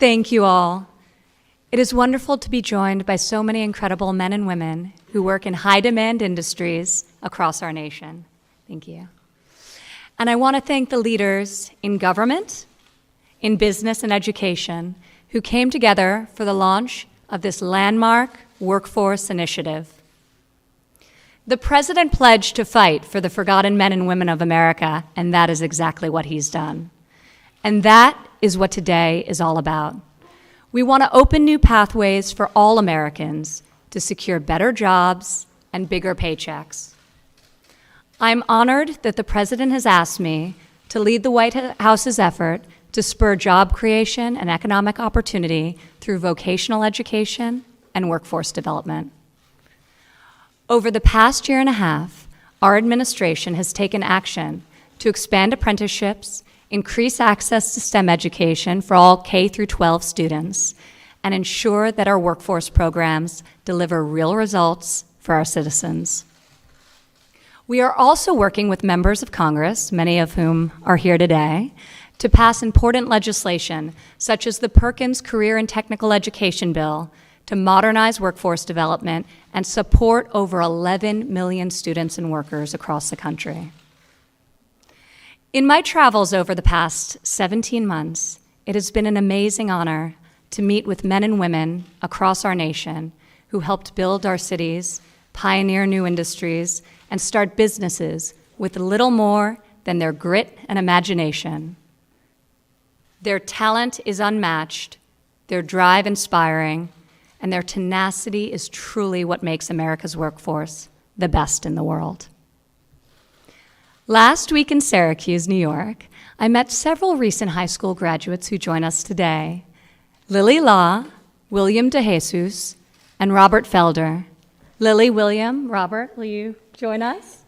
Thank you all. It is wonderful to be joined by so many incredible men and women who work in high-demand industries across our nation. Thank you. And I want to thank the leaders in government, in business and education who came together for the launch of this landmark workforce initiative. The President pledged to fight for the forgotten men and women of America, and that is exactly what he's done. And that is what today is all about. We want to open new pathways for all Americans to secure better jobs and bigger paychecks. I'm honored that the President has asked me to lead the White House's effort to spur job creation and economic opportunity through vocational education and workforce development. Over the past year and a half, our administration has taken action to expand apprenticeships, increase access to STEM education for all K through 12 students, and ensure that our workforce programs deliver real results for our citizens. We are also working with members of Congress, many of whom are here today, to pass important legislation such as the Perkins Career and Technical Education Bill to modernize workforce development and support over 11 million students and workers across the country. In my travels over the past 17 months, it has been an amazing honor to meet with men and women across our nation who helped build our cities, pioneer new industries, and start businesses with little more than their grit and imagination. Their talent is unmatched, their drive inspiring, and their tenacity is truly what makes America's workforce the best in the world. Last week in Syracuse, New York, I met several recent high school graduates who join us today. Lily Law, William DeJesus, and Robert Felder. Lily, William, Robert, will you join us?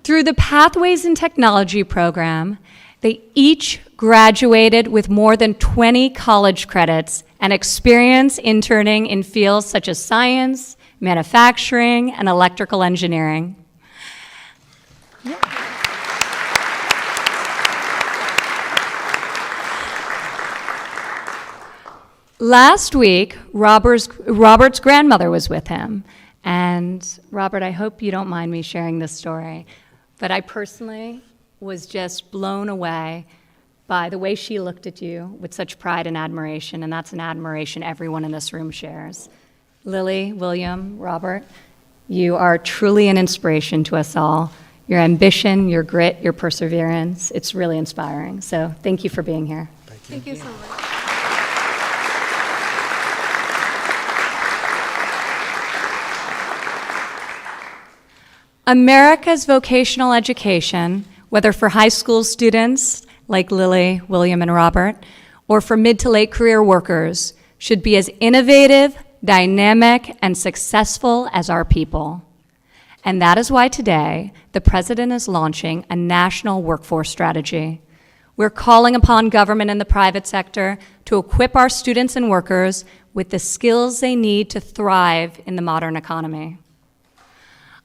Through the Pathways in Technology program, they each graduated with more than 20 college credits and experience interning in fields such as science, manufacturing, and electrical engineering. Last week, Robert's grandmother was with him. And Robert, I hope you don't mind me sharing this story, but I personally was just blown away by the way she looked at you with such pride and admiration, and that's an admiration everyone in this room shares. Lily, William, Robert, you are truly an inspiration to us all. Your ambition, your grit, your perseverance, it's really inspiring. So thank you for being here. Thank you so much. America's vocational education, whether for high school students like Lily, William, and Robert, or for mid to late career workers, should be as innovative, dynamic, and successful as our people. And that is why today, the President is launching a national workforce strategy. We're calling upon government and the private sector to equip our students and workers with the skills they need to thrive in the modern economy.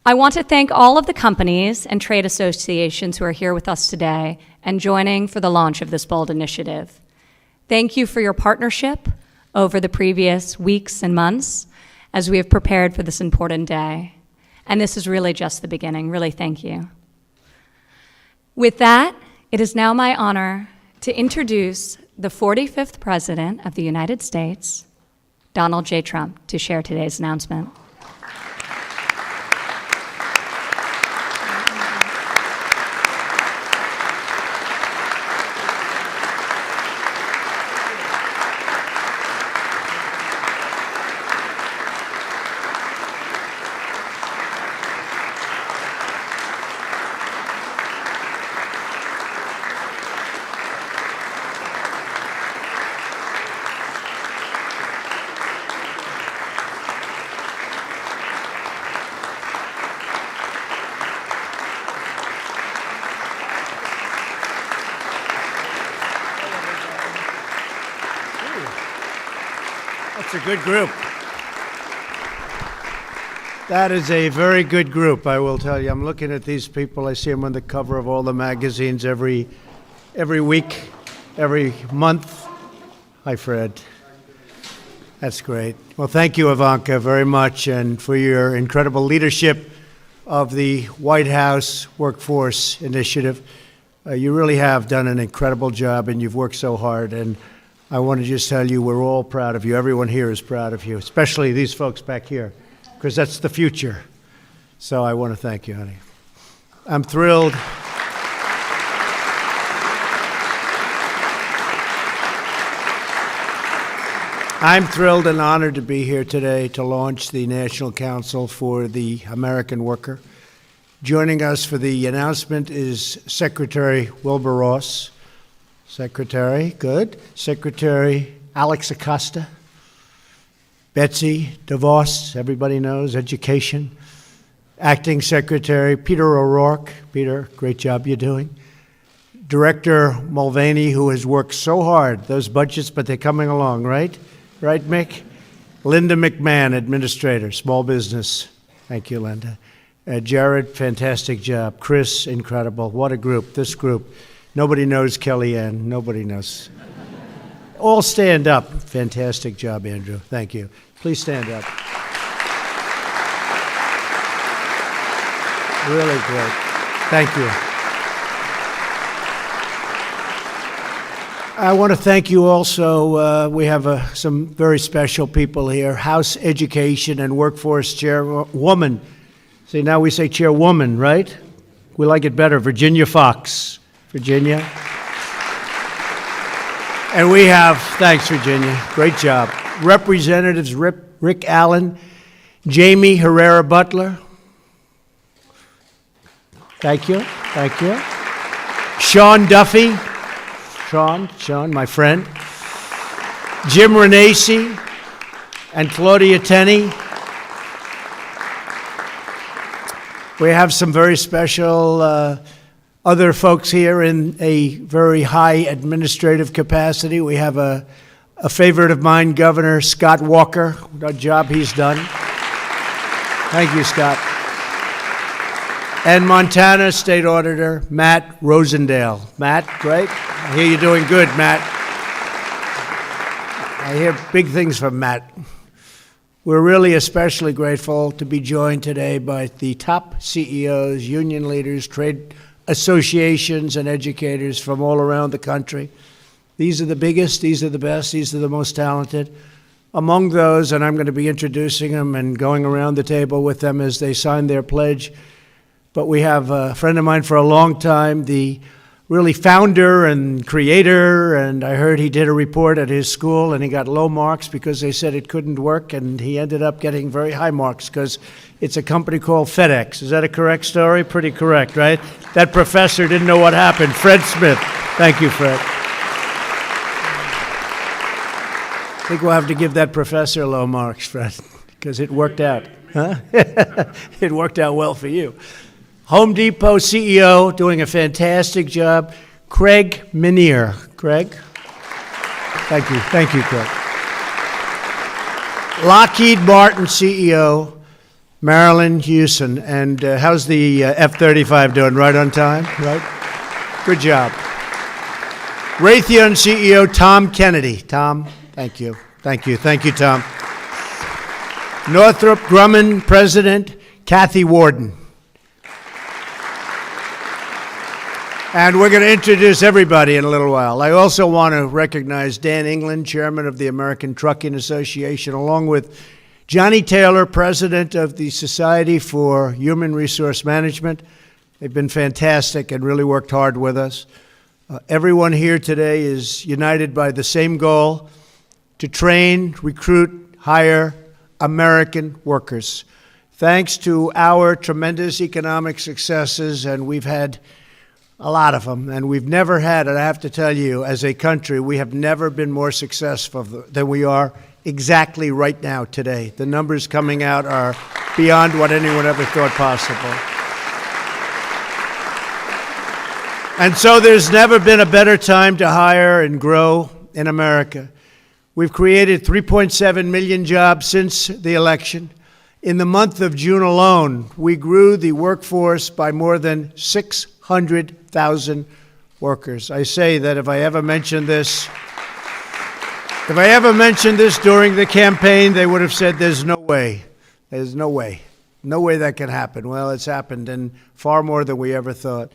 I want to thank all of the companies and trade associations who are here with us today and joining for the launch of this bold initiative. Thank you for your partnership over the previous weeks and months as we have prepared for this important day. And this is really just the beginning. Really, thank you. With that, it is now my honor to introduce the 45th President of the United States, Donald J. Trump, to share today's announcement. That's a good group. That is a very good group, I will tell you. I'm looking at these people. I see them on the cover of all the magazines every week, every month. Hi, Fred. That's great. Well, thank you, Ivanka, very much, and for your incredible leadership of the White House Workforce Initiative. You really have done an incredible job, and you've worked so hard. And I want to just tell you, we're all proud of you. Everyone here is proud of you, especially these folks back here, because that's the future. So I want to thank you, honey. I'm thrilled. I'm thrilled and honored to be here today to launch the National Council for the American Worker. Joining us for the announcement is Secretary Wilbur Ross. Secretary, good. Secretary Alex Acosta. Betsy DeVos, everybody knows, Education. Acting Secretary Peter O'Rourke. Peter, great job you're doing. Director Mulvaney, who has worked so hard, those budgets, but they're coming along, right? Right, Mick? Linda McMahon, Administrator, Small Business. Thank you, Linda. Jared, fantastic job. Chris, incredible. What a group, this group. Nobody knows Kellyanne. Nobody knows. All stand up. Fantastic job, Andrew. Thank you. Please stand up. Really great. Thank you. I want to thank you also. We have some very special people here. House Education and Workforce Chairwoman. See, now we say Chairwoman, right? We like it better. Virginia Fox. Virginia. And we have, thanks, Virginia. Great job. Representatives Rick Allen, Jamie Herrera Butler. Thank you. Thank you. Sean Duffy. Sean, my friend. Jim Renacci and Claudia Tenney. We have some very special other folks here in a very high administrative capacity. We have a favorite of mine, Governor Scott Walker. What a job he's done. Thank you, Scott. And Montana State Auditor Matt Rosendale. Matt, great. I hear you're doing good, Matt. I hear big things from Matt. We're really especially grateful to be joined today by the top CEOs, union leaders, trade associations, and educators from all around the country. These are the biggest, these are the best, these are the most talented. Among those, and I'm going to be introducing them and going around the table with them as they sign their pledge, but we have a friend of mine for a long time, the really founder and creator, and I heard he did a report at his school and he got low marks because they said it couldn't work, and he ended up getting very high marks because it's a company called FedEx. Is that a correct story? Pretty correct, right? That professor didn't know what happened. Fred Smith. Thank you, Fred. I think we'll have to give that professor low marks, Fred, because it worked out. Huh? It worked out well for you. Home Depot CEO, doing a fantastic job, Craig Minier. Craig? Thank you, Craig. Lockheed Martin CEO, Marilyn Hewson. And how's the F-35 doing? Right on time, right? Good job. Raytheon CEO, Tom Kennedy. Tom, thank you, Tom. Northrop Grumman President, Kathy Warden. And we're going to introduce everybody in a little while. I also want to recognize Dan England, Chairman of the American Trucking Association, along with Johnny Taylor, President of the Society for Human Resource Management. They've been fantastic and really worked hard with us. Everyone here today is united by the same goal: to train, recruit, hire American workers. Thanks to our tremendous economic successes, and we've had a lot of them, and we've never had, and I have to tell you, as a country, we have never been more successful than we are exactly right now today. The numbers coming out are beyond what anyone ever thought possible. And so there's never been a better time to hire and grow in America. We've created 3.7 million jobs since the election, In the month of June alone, we grew the workforce by more than 600,000 workers. I say that if I ever mentioned this during the campaign, they would have said, there's no way. There's no way. No way that can happen. Well, it's happened, and far more than we ever thought.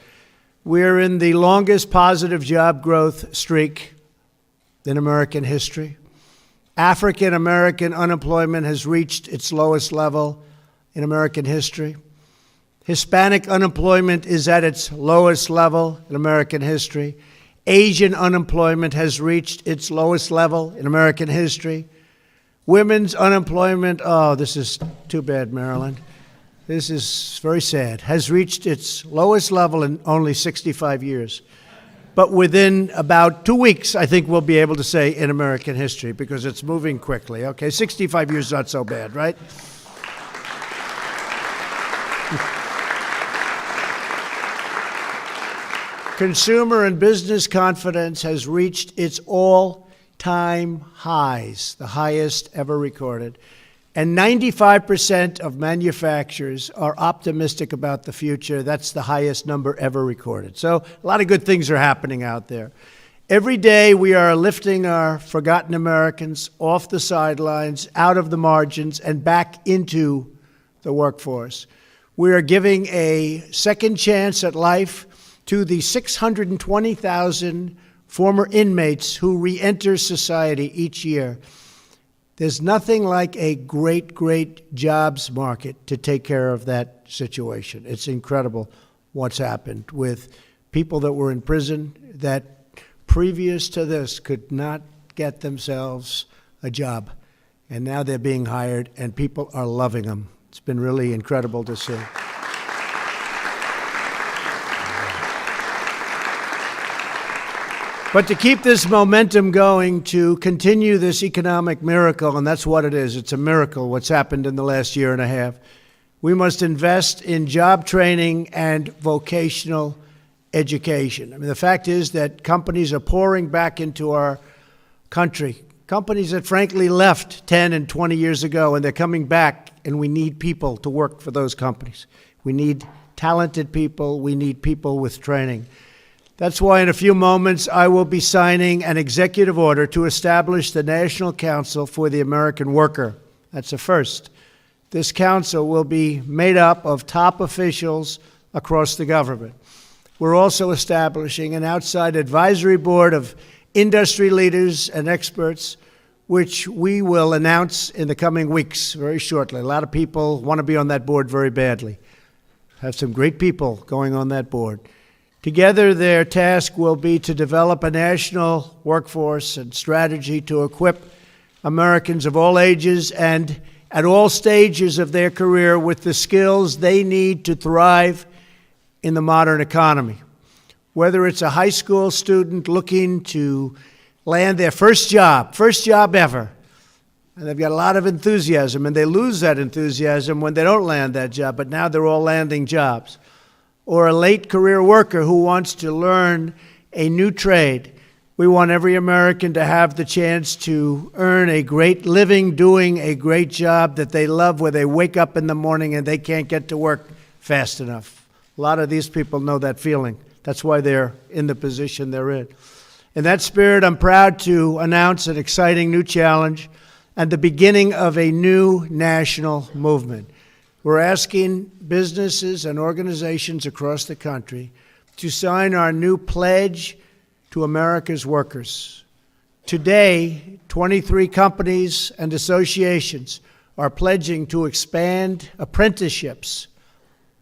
We're in the longest positive job growth streak in American history. African American unemployment has reached its lowest level in American history. Hispanic unemployment is at its lowest level in American history. Asian unemployment has reached its lowest level in American history. Women's unemployment, oh, this is too bad, Maryland. This is very sad, has reached its lowest level in only 65 years. But within about 2 weeks, I think we'll be able to say in American history, because it's moving quickly. Okay, 65 years not so bad, right? Consumer and business confidence has reached its all-time highs, the highest ever recorded. And 95% of manufacturers are optimistic about the future. That's the highest number ever recorded. So a lot of good things are happening out there. Every day we are lifting our forgotten Americans off the sidelines, out of the margins, and back into the workforce. We are giving a second chance at life to the 620,000 former inmates who re-enter society each year. There's nothing like a great, great jobs market to take care of that situation. It's incredible what's happened with people that were in prison that previous to this could not get themselves a job. And now they're being hired and people are loving them. It's been really incredible to see. But to keep this momentum going, to continue this economic miracle, and that's what it is, it's a miracle what's happened in the last year and a half, we must invest in job training and vocational education. I mean, the fact is that companies are pouring back into our country. Companies that frankly left 10 and 20 years ago, and they're coming back, and we need people to work for those companies. We need talented people. We need people with training. That's why in a few moments I will be signing an executive order to establish the National Council for the American Worker. That's a first. This council will be made up of top officials across the government. We're also establishing an outside advisory board of industry leaders and experts, which we will announce in the coming weeks very shortly. A lot of people want to be on that board very badly. Have some great people going on that board. Together, their task will be to develop a national workforce and strategy to equip Americans of all ages and at all stages of their career with the skills they need to thrive in the modern economy. Whether it's a high school student looking to land their first job ever, and they've got a lot of enthusiasm, and they lose that enthusiasm when they don't land that job, but now they're all landing jobs. Or a late career worker who wants to learn a new trade. We want every American to have the chance to earn a great living doing a great job that they love, where they wake up in the morning and they can't get to work fast enough. A lot of these people know that feeling. That's why they're in the position they're in. In that spirit, I'm proud to announce an exciting new challenge and the beginning of a new national movement. We're asking businesses and organizations across the country to sign our new pledge to America's workers. Today, 23 companies and associations are pledging to expand apprenticeships.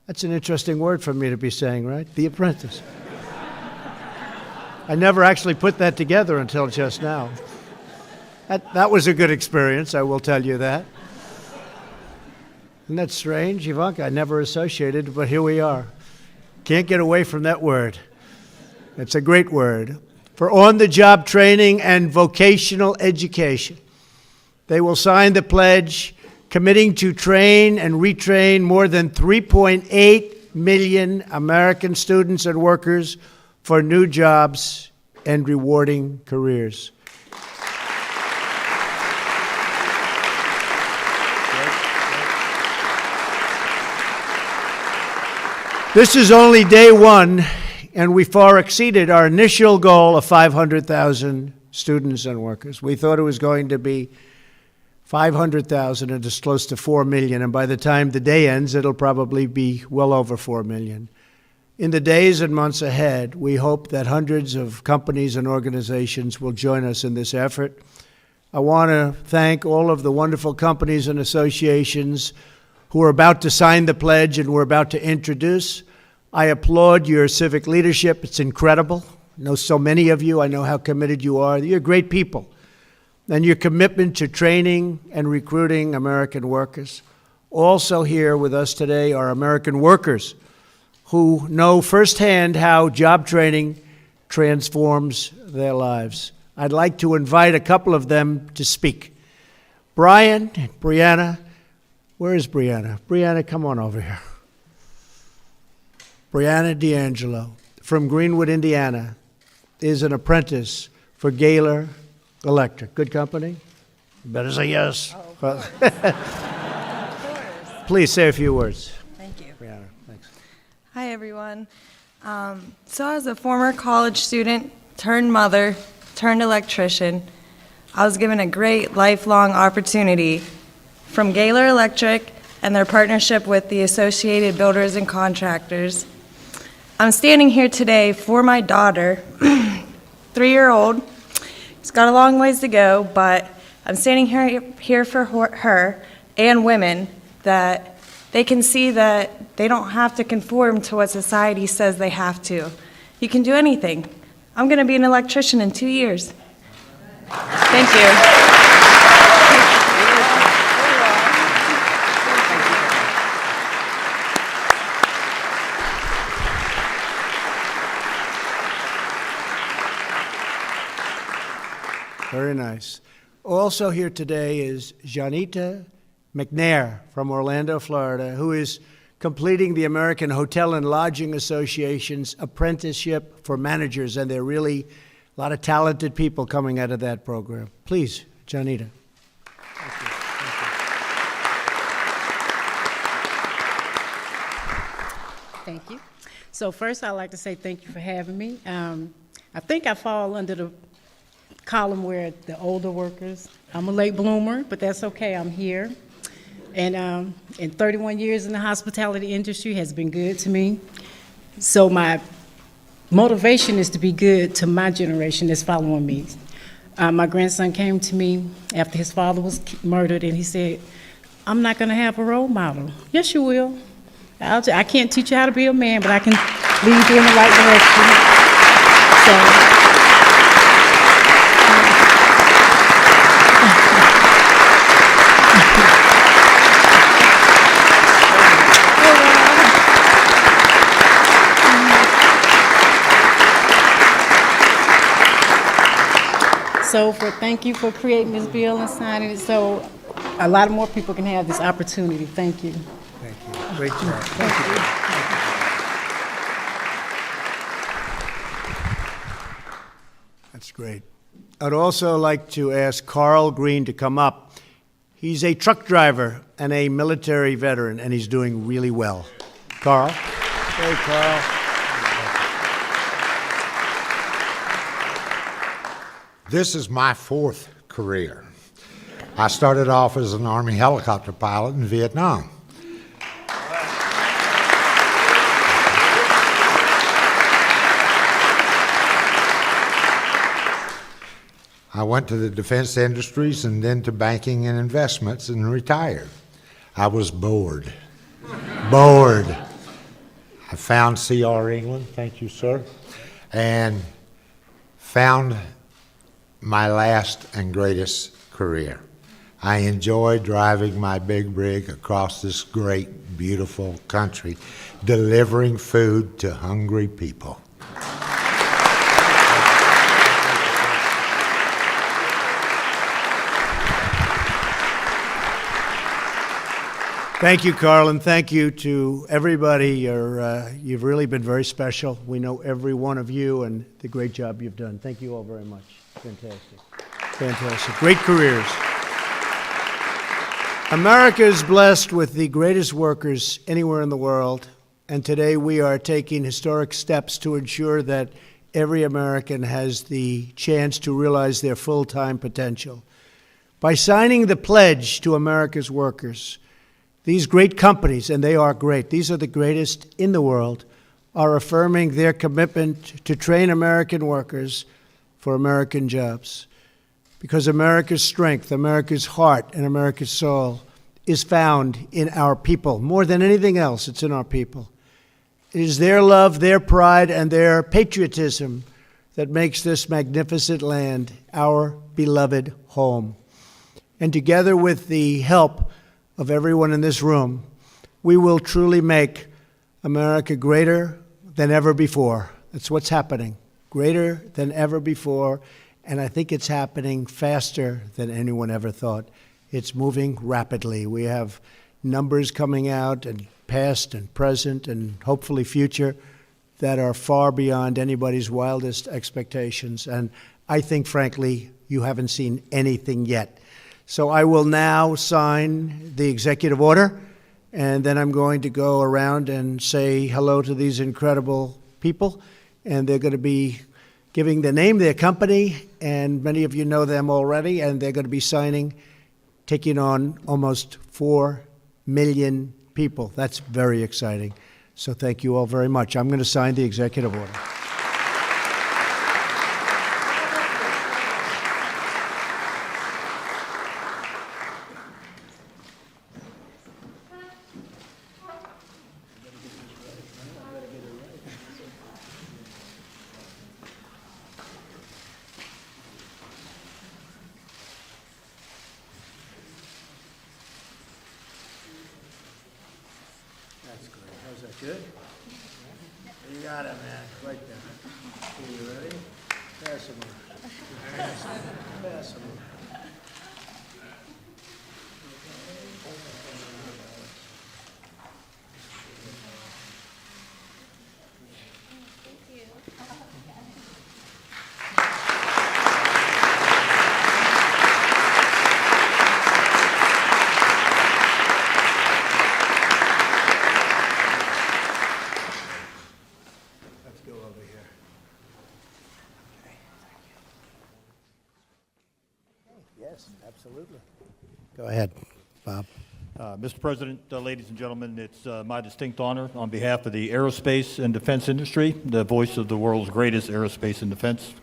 That's an interesting word for me to be saying, right? The apprentice. I never actually put that together until just now. That was a good experience, I will tell you that. Isn't that strange, Ivanka? I never associated, but here we are. Can't get away from that word. It's a great word. For on-the-job training and vocational education. They will sign the pledge committing to train and retrain more than 3.8 million American students and workers for new jobs and rewarding careers. This is only day one, and we far exceeded our initial goal of 500,000 students and workers. We thought it was going to be 500,000, and it's close to 4 million, and by the time the day ends, it'll probably be well over 4 million. In the days and months ahead, we hope that hundreds of companies and organizations will join us in this effort. I want to thank all of the wonderful companies and associations who are about to sign the pledge and we're about to introduce. I applaud your civic leadership. It's incredible. I know so many of you. I know how committed you are. You're great people. And your commitment to training and recruiting American workers. Also here with us today are American workers who know firsthand how job training transforms their lives. I'd like to invite a couple of them to speak. Brian and Brianna. Where is Brianna? Brianna, come on over here. Brianna D'Angelo from Greenwood, Indiana, is an apprentice for Gaylor Electric. Good company? You better say yes. Oh, of course. Of course. Please say a few words. Thank you. Brianna, thanks. Hi, everyone. So as a former college student, turned mother, turned electrician, I was given a great lifelong opportunity from Gaylor Electric and their partnership with the Associated Builders and Contractors. I'm standing here today for my daughter, 3-year-old. She's got a long ways to go, but I'm standing here for her and women that they can see that they don't have to conform to what society says they have to. You can do anything. I'm going to be an electrician in 2 years. Thank you. Very nice. Also here today is Janita McNair from Orlando, Florida, who is completing the American Hotel and Lodging Association's apprenticeship for managers, and there are really a lot of talented people coming out of that program. Please, Janita. Thank you. So first, I'd like to say thank you for having me. I think I fall under the column where the older workers. I'm a late bloomer, but that's okay. I'm here. And 31 years in the hospitality industry has been good to me. So my motivation is to be good to my generation that's following me. My grandson came to me after his father was murdered, and he said, "I'm not going to have a role model." Yes, you will. I can't teach you how to be a man, but I can lead you in the right direction. So. So thank you for creating this bill and signing it so a lot of more people can have this opportunity. Thank you. Thank you. Great job. Thank you. That's great. I'd also like to ask Carl Green to come up. He's a truck driver and a military veteran, and he's doing really well. Carl? Hey, Carl. This is my 4th career. I started off as an Army helicopter pilot in Vietnam. I went to the defense industries and then to banking and investments and retired. I was bored. Bored. I found C.R. England, thank you, sir, and found my last and greatest career. I enjoy driving my big rig across this great, beautiful country, delivering food to hungry people. Thank you, Carl, and thank you to everybody. You've really been very special. We know every one of you and the great job you've done. Thank you all very much. Fantastic. Fantastic. Great careers. America is blessed with the greatest workers anywhere in the world, And today we are taking historic steps to ensure that every American has the chance to realize their full-time potential. By signing the pledge to America's workers, these great companies, and they are great, these are the greatest in the world, are affirming their commitment to train American workers for American jobs. Because America's strength, America's heart, and America's soul is found in our people. More than anything else, it's in our people. It is their love, their pride, and their patriotism that makes this magnificent land our beloved home. And together with the help of everyone in this room, we will truly make America greater than ever before. That's what's happening, greater than ever before, and I think it's happening faster than anyone ever thought. It's moving rapidly. We have numbers coming out, and past and present and hopefully future, that are far beyond anybody's wildest expectations. And I think, frankly, you haven't seen anything yet. So I will now sign the executive order, and then I'm going to go around and say hello to these incredible people, and they're going to be giving their name, their company, and many of you know them already, and they're going to be signing, taking on almost 4 million people. That's very exciting. So thank you all very much. I'm going to sign the executive order. That's great. How's that, good? You got it, man. Right there. Okay, you ready? Pass them on. Pass them on. Let's go over here. Yes, absolutely. Go ahead, Bob. Mr. President, ladies and gentlemen, it's my distinct honor on behalf of the aerospace and defense industry, the voice of the world's greatest aerospace and defense.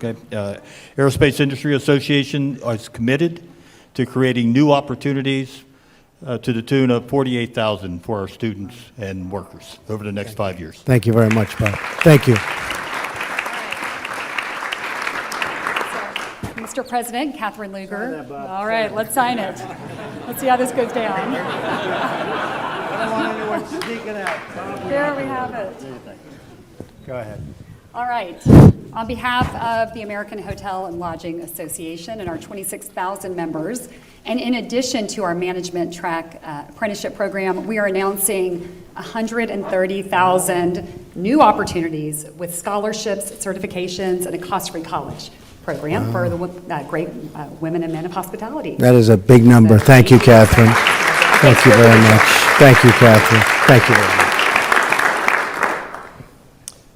Aerospace Industry Association is committed to creating new opportunities to the tune of 48,000 for our students and workers over the next 5 years. Thank you very much, Bob. Thank you. Mr. President, Catherine Luger. All right, let's sign it. Let's see how this goes down. I don't want anyone sneaking out. There we have it. Go ahead. All right. On behalf of the American Hotel and Lodging Association and our 26,000 members, and in addition to our management track apprenticeship program, we are announcing 130,000 new opportunities with scholarships, certifications, and a cost-free college program for the great women and men of hospitality. That is a big number. Thank you, Catherine. Thank you very much. Thank you, Catherine. Thank you very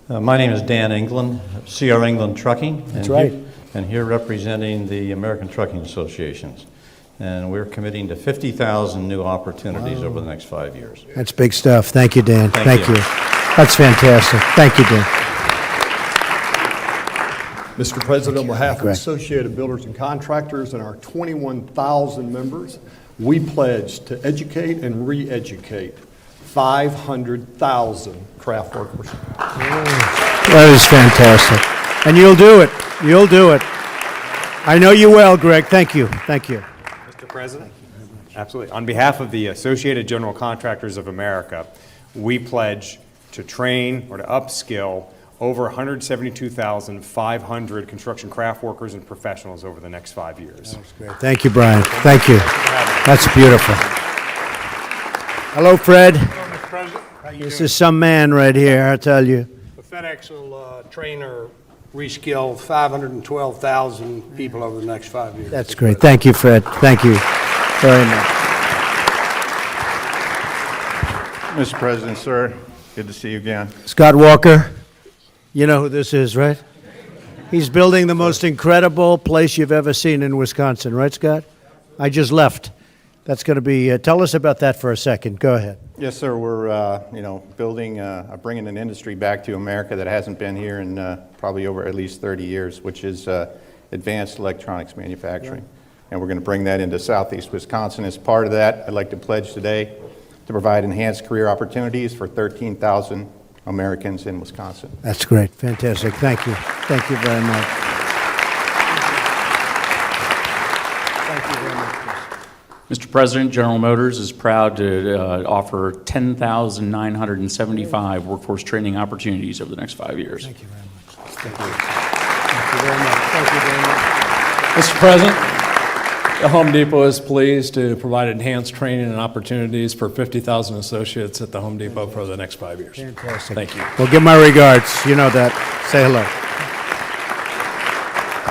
much. My name is Dan England, CR England Trucking. That's right. And here representing the American Trucking Associations. And we're committing to 50,000 new opportunities over the next 5 years. That's big stuff. Thank you, Dan. Thank you. That's fantastic. Thank you, Dan. Mr. President, on behalf of Greg. Associated Builders and Contractors and our 21,000 members, we pledge to educate and re-educate 500,000 craft workers. That is fantastic. And you'll do it. You'll do it. I know you will, Greg. Thank you. Thank you. Mr. President? Absolutely. On behalf of the Associated General Contractors of America, we pledge to train or to upskill over 172,500 construction craft workers and professionals over the next 5 years. Great. Thank you, Brian. Thank you. That's beautiful. Hello, Fred. Hello, Mr. President. How you This doing? is some man right here, I tell you. The FedEx will train or reskill 512,000 people over the next 5 years. That's great. Thank you, Fred. Thank you very much. Mr. President, sir, Good to see you again. Scott Walker, you know who this is, right? He's building the most incredible place you've ever seen in Wisconsin, right, Scott? I just left. That's going to be, tell us about that for a second. Go ahead. Yes, sir. We're, building, bringing an industry back to America that hasn't been here in probably over at least 30 years, which is advanced electronics manufacturing. Right. And we're going to bring that into Southeast Wisconsin. As part of that, I'd like to pledge today to provide enhanced career opportunities for 13,000 Americans in Wisconsin. That's great. Fantastic. Thank you. Thank you very much. Thank you very much. Mr. President, General Motors is proud to offer 10,975 workforce training opportunities over the next 5 years. Thank you very much. Thank you. Thank you very much. Thank you very much. Mr. President, the Home Depot is pleased to provide enhanced training and opportunities for 50,000 associates at the Home Depot for the next 5 years. Fantastic. Thank you. Well, give my regards. You know that. Say hello.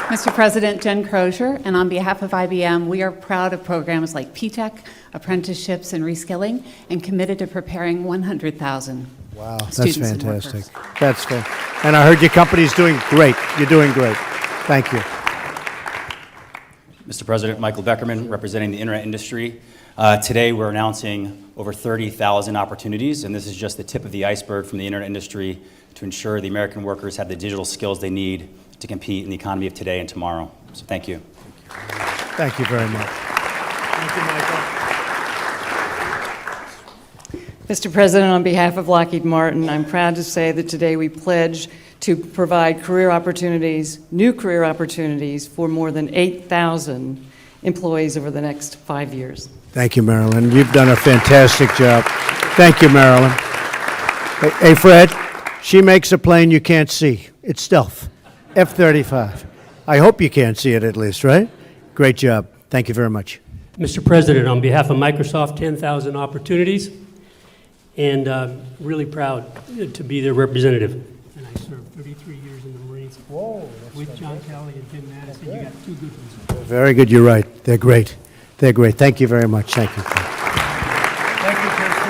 Mr. President, Jen Crozier, and on behalf of IBM, we are proud of programs like PTech, apprenticeships, and reskilling, and committed to preparing 100,000 Wow, that's students and fantastic. workers. That's fantastic. And I heard your company's doing great. You're doing great. Thank you. Mr. President, Michael Beckerman, representing the internet industry. Today, we're announcing over 30,000 opportunities, and this is just the tip of the iceberg from the internet industry to ensure the American workers have the digital skills they need to compete in the economy of today and tomorrow. So thank you. Thank you very much. Thank you, Michael. Mr. President, on behalf of Lockheed Martin, I'm proud to say that today we pledge to provide career opportunities, new career opportunities for more than 8,000 employees over the next 5 years. Thank you, Marilyn. You've done a fantastic job. Thank you, Marilyn. Hey, Fred, she makes a plane you can't see. It's stealth. F-35. I hope you can't see it at least, right? Great job. Thank you very much. Mr. President, on behalf of Microsoft, 10,000 opportunities, and really proud to be their representative. And I served 33 years in the Marines. Whoa, with John Kelly and Tim Madison. You got two good ones. Very good. You're right. They're great. They're great. Thank you very much. Thank you. Thank you, Christopher.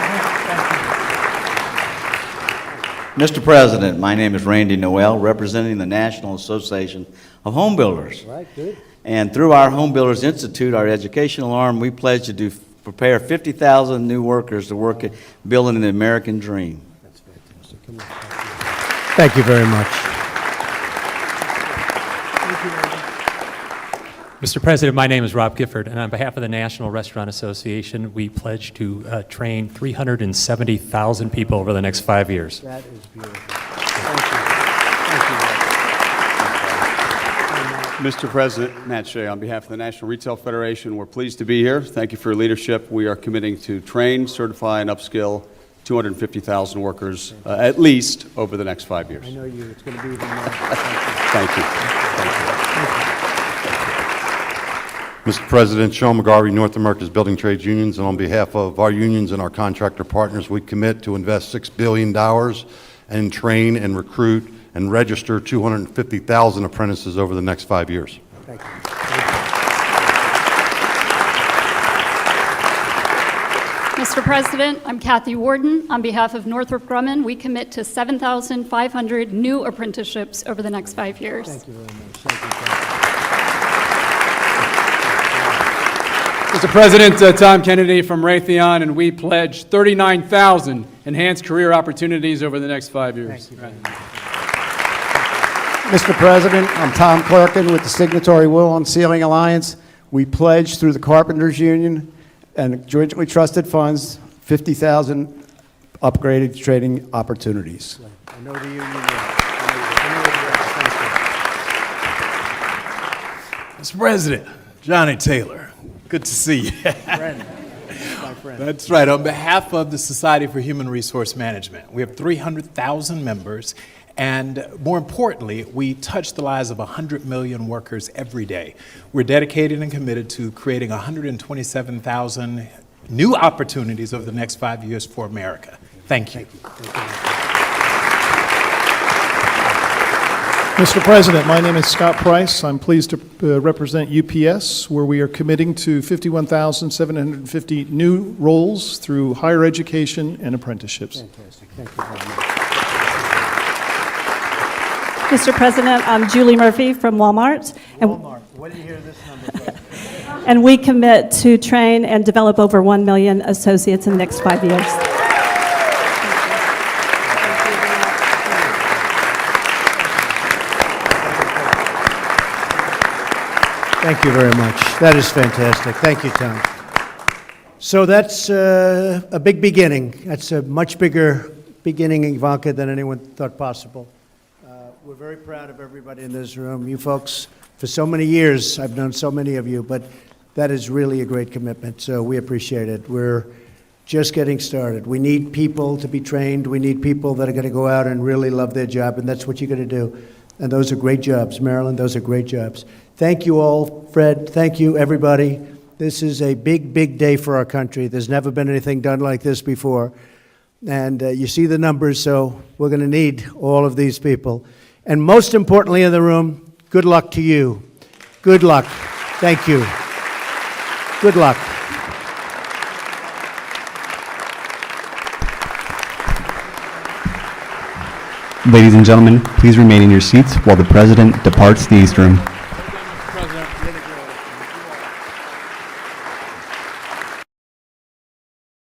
Mr. President, my name is Randy Noel, representing the National Association of Home Builders. Right, good. And through our Home Builders Institute, our educational arm, we pledge to prepare 50,000 new workers to work at building the American dream. That's fantastic. Come on. Thank you very much. Mr. President, my name is Rob Gifford, and on behalf of the National Restaurant Association, we pledge to train 370,000 people over the next 5 years. That is beautiful. Thank you. Thank you. Mr. President, Matt Shea, on behalf of the National Retail Federation, we're pleased to be here. Thank you for your leadership. We are committing to train, certify, and upskill 250,000 workers at least over the next 5 years. I know you. It's going to be even more. Thank you. Thank you. Mr. President, Sean McGarvey, North America's Building Trades Unions, and on behalf of our unions and our contractor partners, we commit to invest $6 billion and train and recruit and register 250,000 apprentices over the next 5 years. Thank you. Mr. President, I'm Kathy Warden. On behalf of Northrop Grumman, we commit to 7,500 new apprenticeships over the next 5 years. Thank you very much. Thank you, Kathy. Mr. President, Tom Kennedy from Raytheon, and we pledge 39,000 enhanced career opportunities over the next 5 years. Mr. President, I'm Tom Clerkin with the Signatory Will and Ceiling Alliance. We pledge through the Carpenters Union and jointly trusted funds 50,000 upgraded training opportunities. I know the union well. Mr. President, Johnny Taylor. Good to see you. Friend. My friend. That's right. On behalf of the Society for Human Resource Management, we have 300,000 members, and more importantly, we touch the lives of 100 million workers every day. We're dedicated and committed to creating 127,000 new opportunities over the next 5 years for America. Thank you. Mr. President, my name is Scott Price. I'm pleased to represent UPS, where we are committing to 51,750 new roles through higher education and apprenticeships. Fantastic. Thank you very much. Mr. President, I'm Julie Murphy from Walmart. Walmart, when do you hear this number from? And we commit to train and develop over 1 million associates in the next 5 years. Thank you very much. That is fantastic. Thank you, Tom. So that's a big beginning. That's a much bigger beginning, Ivanka, than anyone thought possible. We're very proud of everybody in this room. You folks, for so many years, I've known so many of you, but that is really a great commitment, so we appreciate it. We're just getting started. We need people to be trained. We need people that are going to go out and really love their job, and that's what you're going to do. And those are great jobs. Marilyn, those are great jobs. Thank you all, Fred. Thank you, everybody. This is a big, big day for our country. There's never been anything done like this before. And you see the numbers, so we're going to need all of these people. And most importantly in the room, good luck to you. Good luck. Thank you. Good luck. Ladies and gentlemen, please remain in your seats while the President departs the East Room.